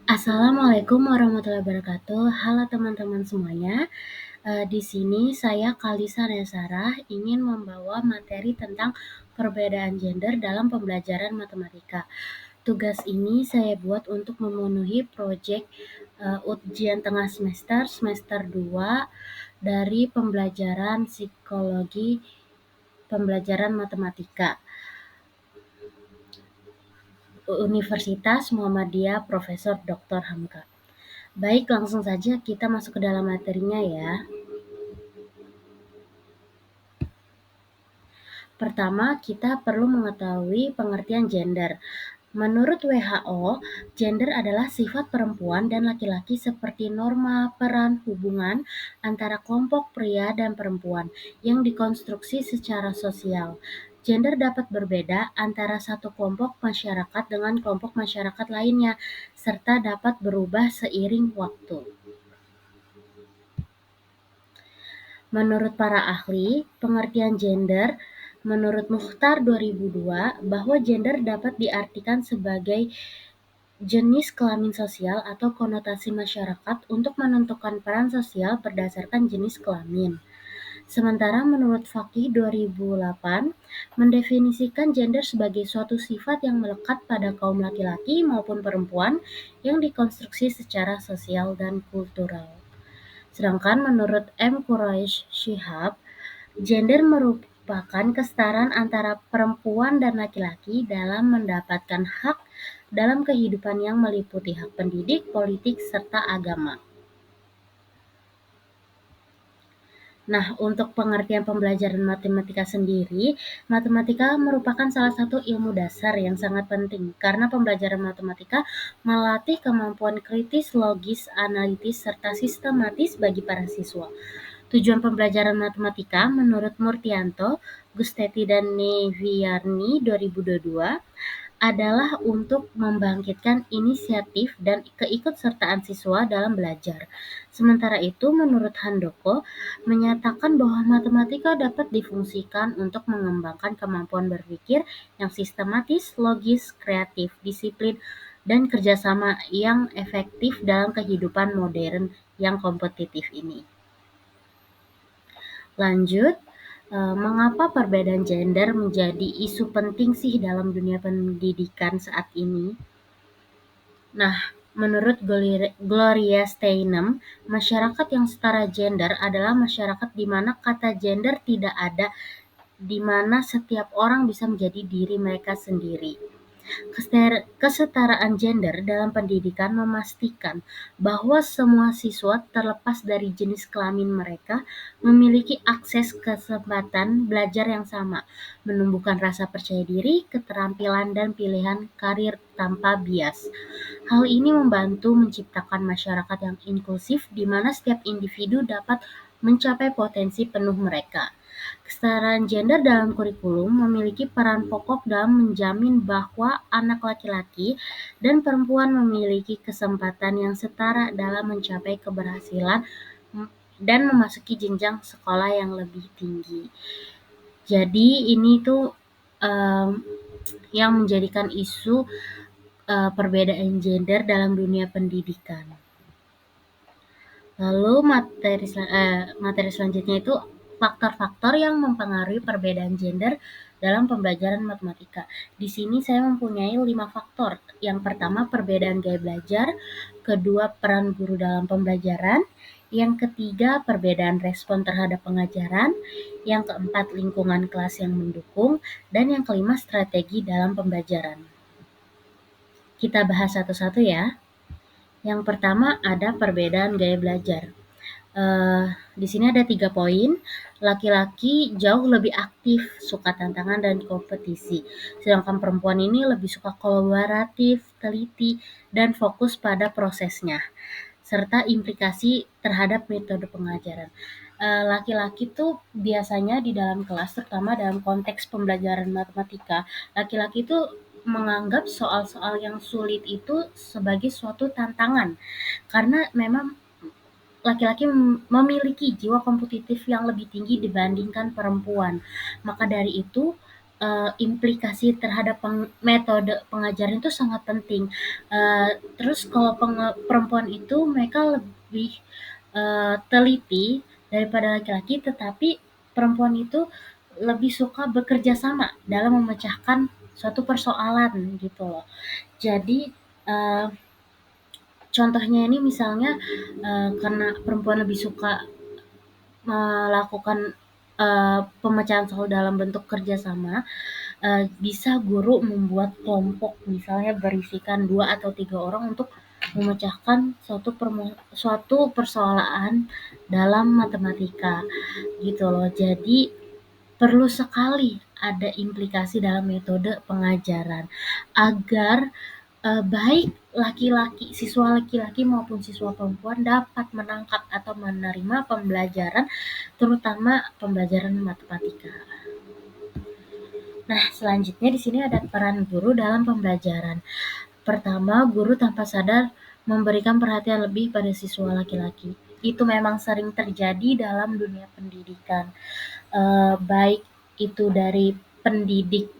Assalamualaikum warahmatullahi wabarakatuh. Halo teman-teman semuanya. Di sini saya Kalisa Nesarah ingin membawa materi tentang perbedaan gender dalam pembelajaran matematika. Tugas ini saya buat untuk memenuhi proyek ujian tengah semester semester 2 dari pembelajaran psikologi pembelajaran matematika Universitas Muhammadiyah Profesor Dr. Hamka. Baik, langsung saja kita masuk ke dalam materinya ya. Pertama, kita perlu mengetahui pengertian gender. Menurut WHO, gender adalah sifat perempuan dan laki-laki seperti norma peran hubungan antara kelompok pria dan perempuan yang dikonstruksi secara sosial. Gender dapat berbeda antara satu kelompok masyarakat dengan kelompok masyarakat lainnya, serta dapat berubah seiring waktu. Menurut para ahli, pengertian gender menurut Mukhtar 2002 bahwa gender dapat diartikan sebagai jenis kelamin sosial atau konotasi masyarakat untuk menentukan peran sosial berdasarkan jenis kelamin. Sementara menurut Fakih 2008 mendefinisikan gender sebagai suatu sifat yang melekat pada kaum laki-laki maupun perempuan yang dikonstruksi secara sosial dan kultural. Sedangkan menurut M. Quraish Shihab, gender merupakan kesetaraan antara perempuan dan laki-laki dalam mendapatkan hak dalam kehidupan yang meliputi hak pendidik, politik, serta agama. Nah, untuk pengertian pembelajaran matematika sendiri, matematika merupakan salah satu ilmu dasar yang sangat penting karena pembelajaran matematika melatih kemampuan kritis, logis, analitis, serta sistematis bagi para siswa. Tujuan pembelajaran matematika menurut Murtianto, Gusteti dan Neviarni 2022 adalah untuk membangkitkan inisiatif dan keikutsertaan siswa dalam belajar. Sementara itu, menurut Handoko, menyatakan bahwa matematika dapat difungsikan untuk mengembangkan kemampuan berpikir yang sistematis, logis, kreatif, disiplin, dan kerjasama yang efektif dalam kehidupan modern yang kompetitif ini. Lanjut, mengapa perbedaan gender menjadi isu penting sih dalam dunia pendidikan saat ini? Nah, menurut Gloria Steinem, masyarakat yang setara gender adalah masyarakat di mana kata gender tidak ada, di mana setiap orang bisa menjadi diri mereka sendiri. Kesetaraan gender dalam pendidikan memastikan bahwa semua siswa terlepas dari jenis kelamin mereka memiliki akses kesempatan belajar yang sama, menumbuhkan rasa percaya diri, keterampilan, dan pilihan karir tanpa bias. Hal ini membantu menciptakan masyarakat yang inklusif di mana setiap individu dapat mencapai potensi penuh mereka. Kesetaraan gender dalam kurikulum memiliki peran pokok dalam menjamin bahwa anak laki-laki dan perempuan memiliki kesempatan yang setara dalam mencapai keberhasilan dan memasuki jenjang sekolah yang lebih tinggi. Jadi ini tuh yang menjadikan isu perbedaan gender dalam dunia pendidikan. Lalu materi selanjutnya itu faktor-faktor yang mempengaruhi perbedaan gender dalam pembelajaran matematika. Di sini saya mempunyai 5 faktor. Yang pertama, perbedaan gaya belajar. Kedua, peran guru dalam pembelajaran. Yang ketiga, perbedaan respon terhadap pengajaran. Yang keempat, lingkungan kelas yang mendukung. Dan yang kelima, strategi dalam pembelajaran. Kita bahas satu-satu ya. Yang pertama ada perbedaan gaya belajar. Di sini ada 3 poin. Laki-laki jauh lebih aktif, suka tantangan dan kompetisi. Sedangkan perempuan ini lebih suka kolaboratif, teliti, dan fokus pada prosesnya. Serta implikasi terhadap metode pengajaran. Laki-laki tuh biasanya di dalam kelas, terutama dalam konteks pembelajaran matematika, laki-laki itu menganggap soal-soal yang sulit itu sebagai suatu tantangan. Karena memang laki-laki memiliki jiwa kompetitif yang lebih tinggi dibandingkan perempuan. Maka dari itu, implikasi terhadap metode pengajaran itu sangat penting. Terus kalau perempuan itu mereka lebih teliti daripada laki-laki, tetapi perempuan itu lebih suka bekerja sama dalam memecahkan suatu persoalan gitu loh. Jadi uh, contohnya ini misalnya karena perempuan lebih suka melakukan pemecahan soal dalam bentuk kerjasama, bisa guru membuat kelompok misalnya berisikan 2 atau 3 orang untuk memecahkan suatu persoalan dalam matematika gitu loh. Jadi perlu sekali ada implikasi dalam metode pengajaran agar baik siswa laki-laki maupun siswa perempuan dapat menangkap atau menerima pembelajaran, terutama pembelajaran matematika. Nah, selanjutnya di sini ada peran guru dalam pembelajaran. Pertama, guru tanpa sadar memberikan perhatian lebih pada siswa laki-laki. Itu memang sering terjadi dalam dunia pendidikan, baik itu dari pendidik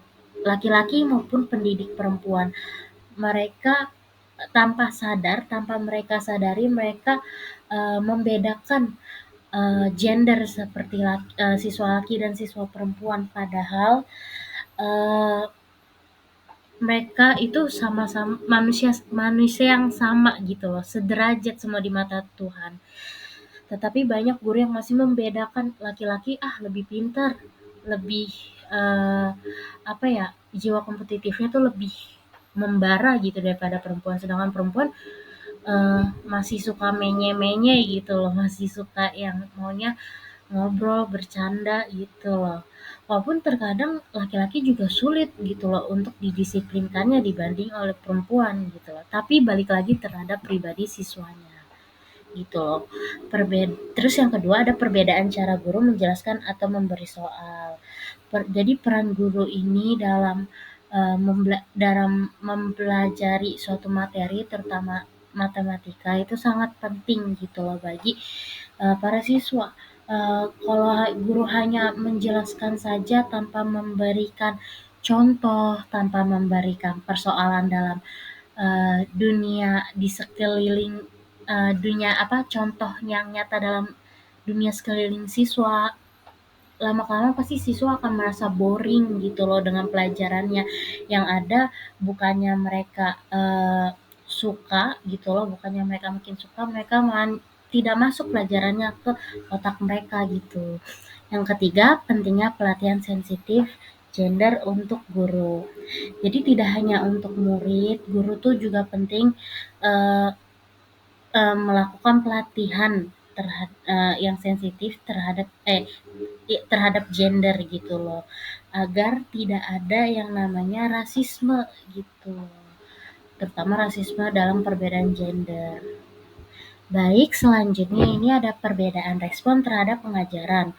laki-laki maupun pendidik perempuan. Mereka tanpa sadar, tanpa mereka sadari, mereka membedakan gender seperti siswa laki dan siswa perempuan, padahal uh, mereka itu sama-sama manusia manusia yang sama gitu loh, sederajat semua di mata Tuhan. Tetapi banyak guru yang masih membedakan laki-laki lebih pintar, lebih uh, apa ya, jiwa kompetitifnya tuh lebih membara gitu daripada perempuan, sedangkan perempuan masih suka menye-menye gitu loh, masih suka yang maunya ngobrol, bercanda gitu loh. Walaupun terkadang laki-laki juga sulit gitu loh untuk didisiplinkannya dibanding oleh perempuan gitu loh. Tapi balik lagi terhadap pribadi siswanya gitu loh. Terus yang kedua ada perbedaan cara guru menjelaskan atau memberi soal. Jadi peran guru ini dalam dalam mempelajari suatu materi terutama matematika itu sangat penting gitu loh bagi para siswa. Kalau guru hanya menjelaskan saja tanpa memberikan contoh, tanpa memberikan persoalan dalam dunia di sekeliling dunia apa contoh yang nyata dalam dunia sekeliling siswa, lama-kelamaan pasti siswa akan merasa boring gitu loh dengan pelajarannya. Yang ada bukannya mereka suka gitu loh, bukannya mereka makin suka, mereka tidak masuk pelajarannya ke otak mereka gitu. Yang ketiga, pentingnya pelatihan sensitif gender untuk guru. Jadi tidak hanya untuk murid, guru tuh juga penting eh, melakukan pelatihan yang sensitif terhadap gender gitu loh, agar tidak ada yang namanya rasisme gitu, terutama rasisme dalam perbedaan gender. Baik, selanjutnya ini ada perbedaan respon terhadap pengajaran.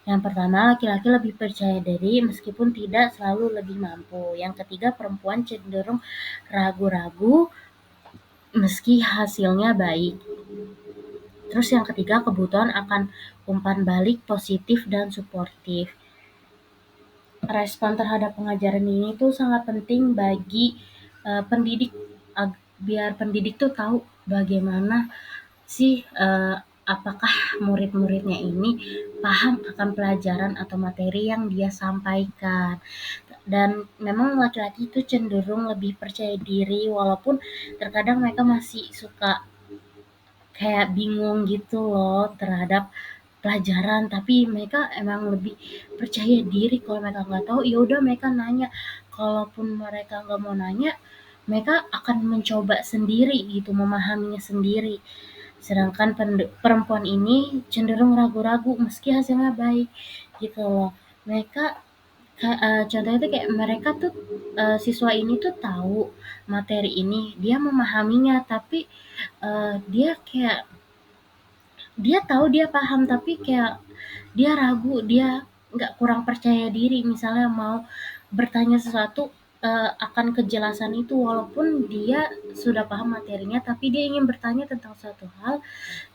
Yang pertama, laki-laki lebih percaya diri meskipun tidak selalu lebih mampu. Yang ketiga, perempuan cenderung ragu-ragu meski hasilnya baik. Terus yang ketiga, kebutuhan akan umpan balik positif dan suportif. Respon terhadap pengajaran ini tuh sangat penting bagi pendidik, biar pendidik tuh tahu bagaimana sih apakah murid-muridnya ini paham akan pelajaran atau materi yang dia sampaikan. Dan memang laki-laki itu cenderung lebih percaya diri walaupun terkadang mereka masih suka kayak bingung gitu loh terhadap pelajaran, tapi mereka emang lebih percaya diri. Kalau mereka nggak tahu ya udah mereka nanya, kalaupun mereka nggak mau nanya mereka akan mencoba sendiri gitu, memahaminya sendiri. Sedangkan perempuan ini cenderung ragu-ragu meski hasilnya baik gitu loh. Mereka contohnya tuh kayak mereka tuh siswa ini tuh tahu materi ini, dia memahaminya, tapi dia kayak dia tahu dia paham tapi kayak dia ragu, dia nggak kurang percaya diri misalnya mau bertanya sesuatu, akan kejelasan itu walaupun dia sudah paham materinya, tapi dia ingin bertanya tentang suatu hal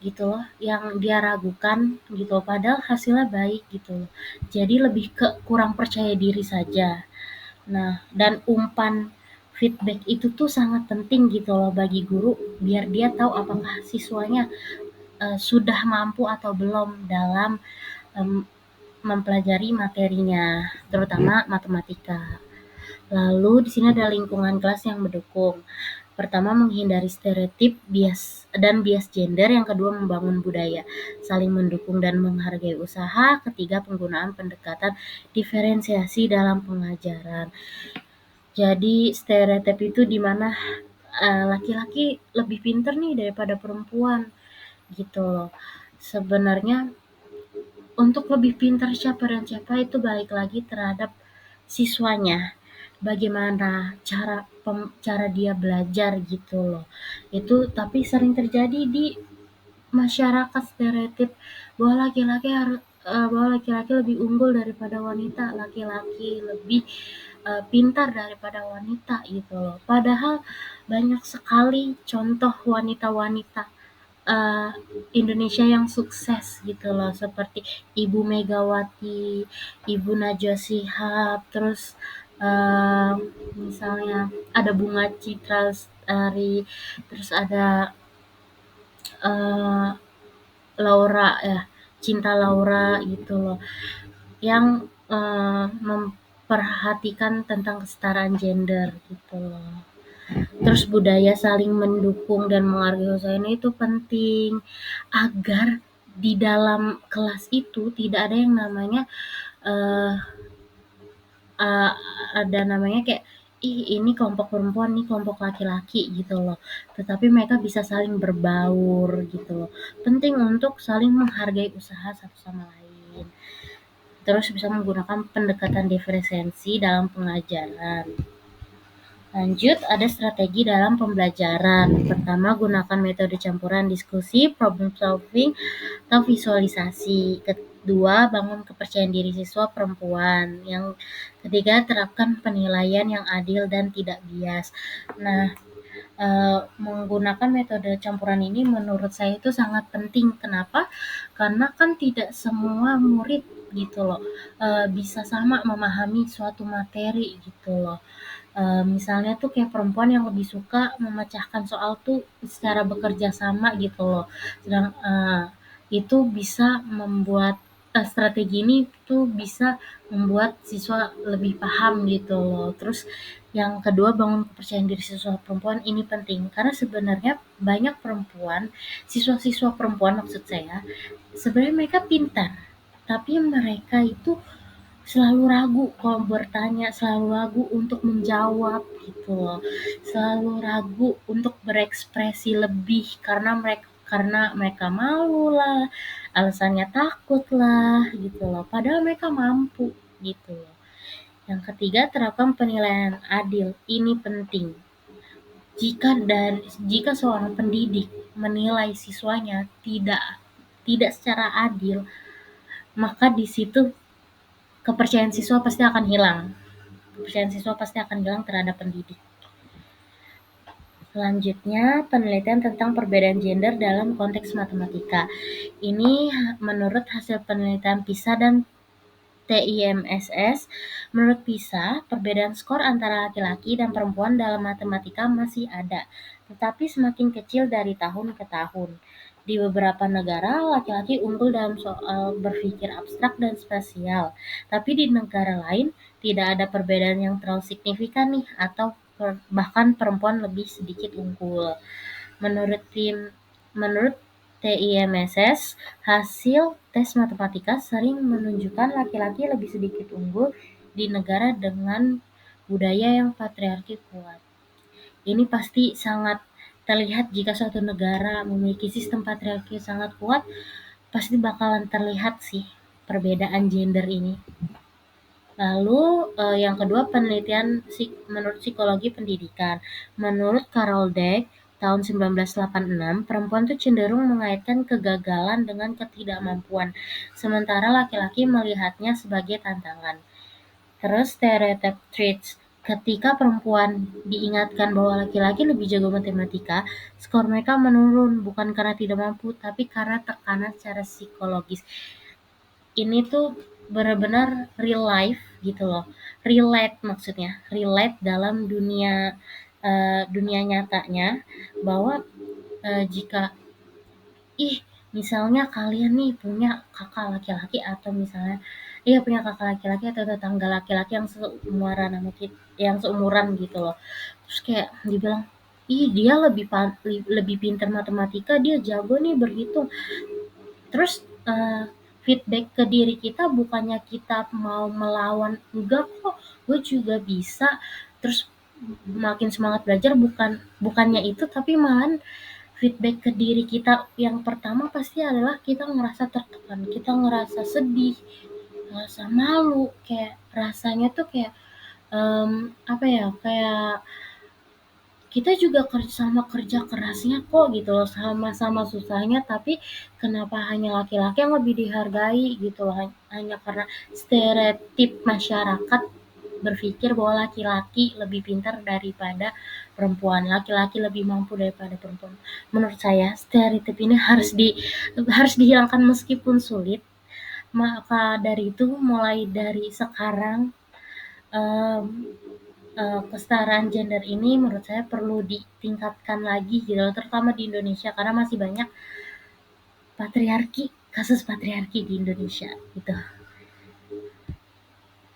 gitu loh, yang dia ragukan gitu loh, padahal hasilnya baik gitu loh. Jadi lebih ke kurang percaya diri saja. Nah, dan umpan feedback itu tuh sangat penting gitu loh bagi guru, biar dia tahu apakah siswanya sudah mampu atau belum dalam em, mempelajari materinya, terutama matematika. Lalu di sini ada lingkungan kelas yang mendukung. Pertama, menghindari stereotip bias gender. Yang kedua, membangun budaya saling mendukung dan menghargai usaha. Ketiga, penggunaan pendekatan diferensiasi dalam pengajaran. Jadi stereotip itu di mana laki-laki lebih pinter nih daripada perempuan gitu loh. Sebenarnya untuk lebih pintar siapa dan siapa itu balik lagi terhadap siswanya. Bagaimana cara dia belajar gitu loh. Itu tapi sering terjadi di masyarakat stereotip bahwa laki-laki lebih unggul daripada wanita, laki-laki lebih pintar daripada wanita gitu loh. Padahal banyak sekali contoh wanita-wanita uh, Indonesia yang sukses gitu loh, seperti Ibu Megawati, Ibu Najwa Shihab, terus misalnya ada Bunga Citra Lestari, terus ada uh, Laura ya, Cinta Laura gitu loh, yang memperhatikan tentang kesetaraan gender gitu loh. Terus budaya saling mendukung dan menghargai usahanya itu penting agar di dalam kelas itu tidak ada yang namanya uh, uh, ada namanya kayak ih ini kelompok perempuan nih kelompok laki-laki gitu loh, tetapi mereka bisa saling berbaur gitu loh. Penting untuk saling menghargai usaha satu sama lain, terus bisa menggunakan pendekatan diferensiasi dalam pengajaran. Lanjut, ada strategi dalam pembelajaran. Pertama, gunakan metode campuran diskusi, problem solving, atau visualisasi. Kedua, bangun kepercayaan diri siswa perempuan. Yang ketiga, terapkan penilaian yang adil dan tidak bias. Nah, menggunakan metode campuran ini menurut saya itu sangat penting. Kenapa? Karena kan tidak semua murid gitu loh bisa sama memahami suatu materi gitu loh. Misalnya tuh kayak perempuan yang lebih suka memecahkan soal tuh secara bekerja sama gitu loh. Sedang itu bisa membuat strategi ini tuh bisa membuat siswa lebih paham gitu loh. Terus yang kedua, bangun kepercayaan diri siswa perempuan ini penting karena sebenarnya banyak perempuan, siswa-siswa perempuan maksud saya, sebenarnya mereka pintar, tapi mereka itu selalu ragu kalau bertanya, selalu ragu untuk menjawab gitu loh. Selalu ragu untuk berekspresi lebih karena mereka malu lah, alasannya takut lah gitu loh. Padahal mereka mampu gitu loh. Yang ketiga, terapkan penilaian adil. Ini penting. Jika seorang pendidik menilai siswanya tidak secara adil, maka di situ kepercayaan siswa pasti akan hilang. Kepercayaan siswa pasti akan hilang terhadap pendidik. Selanjutnya, penelitian tentang perbedaan gender dalam konteks matematika. Ini menurut hasil penelitian PISA dan TIMSS, menurut PISA, perbedaan skor antara laki-laki dan perempuan dalam matematika masih ada, tetapi semakin kecil dari tahun ke tahun. Di beberapa negara, laki-laki unggul dalam soal berpikir abstrak dan spasial, tapi di negara lain tidak ada perbedaan yang terlalu signifikan nih, atau bahkan perempuan lebih sedikit unggul. Menurut TIMSS, hasil tes matematika sering menunjukkan laki-laki lebih sedikit unggul di negara dengan budaya yang patriarki kuat. Ini pasti sangat terlihat jika suatu negara memiliki sistem patriarki sangat kuat, pasti bakalan terlihat sih perbedaan gender ini. Lalu yang kedua, penelitian menurut psikologi pendidikan. Menurut Carol Dweck tahun 1986, perempuan tuh cenderung mengaitkan kegagalan dengan ketidakmampuan, sementara laki-laki melihatnya sebagai tantangan. Terus stereotype traits. ketika perempuan diingatkan bahwa laki-laki lebih jago matematika, skor mereka menurun bukan karena tidak mampu, tapi karena tekanan secara psikologis. Ini tuh benar-benar real life gitu loh, relate maksudnya, relate dalam dunia nyatanya bahwa jika misalnya kalian nih punya kakak laki-laki atau misalnya punya kakak laki-laki atau tetangga laki-laki yang seumuran sama kita, yang seumuran gitu loh. Terus kayak dibilang, "Ih, dia lebih pintar matematika, dia jago nih berhitung." Terus feedback ke diri kita bukannya kita mau melawan, enggak kok, gue juga bisa. Terus makin semangat belajar, bukannya itu, tapi malahan feedback ke diri kita yang pertama pasti adalah kita ngerasa tertekan, kita ngerasa sedih, ngerasa malu, kayak rasanya tuh kayak apa ya, kayak kita juga sama kerja kerasnya kok gitu loh, sama-sama susahnya, tapi kenapa hanya laki-laki yang lebih dihargai gitu loh, hanya karena stereotip masyarakat berpikir bahwa laki-laki lebih pintar daripada perempuan, laki-laki lebih mampu daripada perempuan. Menurut saya stereotip ini harus dihilangkan meskipun sulit. Maka dari itu mulai dari sekarang um, kesetaraan gender ini menurut saya perlu ditingkatkan lagi gitu, terutama di Indonesia karena masih banyak kasus patriarki di Indonesia gitu.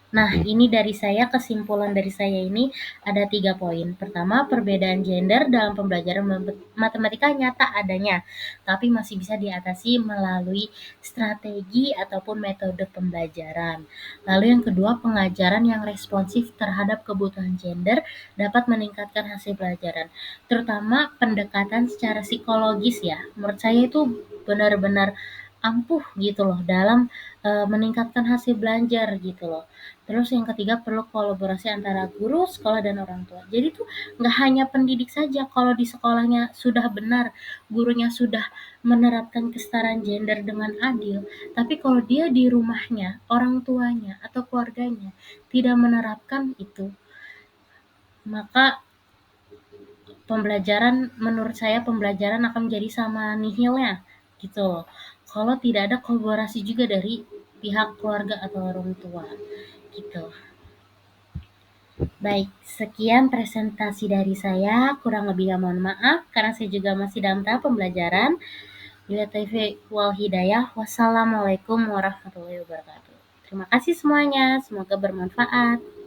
Nah, ini dari saya, kesimpulan dari saya ini ada 3 poin. Pertama, perbedaan gender dalam pembelajaran matematika nyata adanya, tapi masih bisa diatasi melalui strategi ataupun metode pembelajaran. Lalu yang kedua, pengajaran yang responsif terhadap kebutuhan gender dapat meningkatkan hasil pelajaran. Terutama pendekatan secara psikologis ya. Menurut saya itu benar-benar ampuh gitu loh dalam meningkatkan hasil belajar gitu loh. Terus yang ketiga, perlu kolaborasi antara guru, sekolah, dan orang tua. Jadi tuh nggak hanya pendidik saja, kalau di sekolahnya sudah benar, gurunya sudah menerapkan kesetaraan gender dengan adil, tapi kalau dia di rumahnya, orang tuanya atau keluarganya tidak menerapkan itu, maka menurut saya pembelajaran akan menjadi sama nihilnya gitu loh. Kalau tidak ada kolaborasi juga dari pihak keluarga atau orang tua gitu. Baik, sekian presentasi dari saya. Kurang lebihnya mohon maaf karena saya juga masih dalam tahap pembelajaran. Bila taufiq wal hidayah. Wassalamualaikum warahmatullahi wabarakatuh. Terima kasih semuanya. Semoga bermanfaat.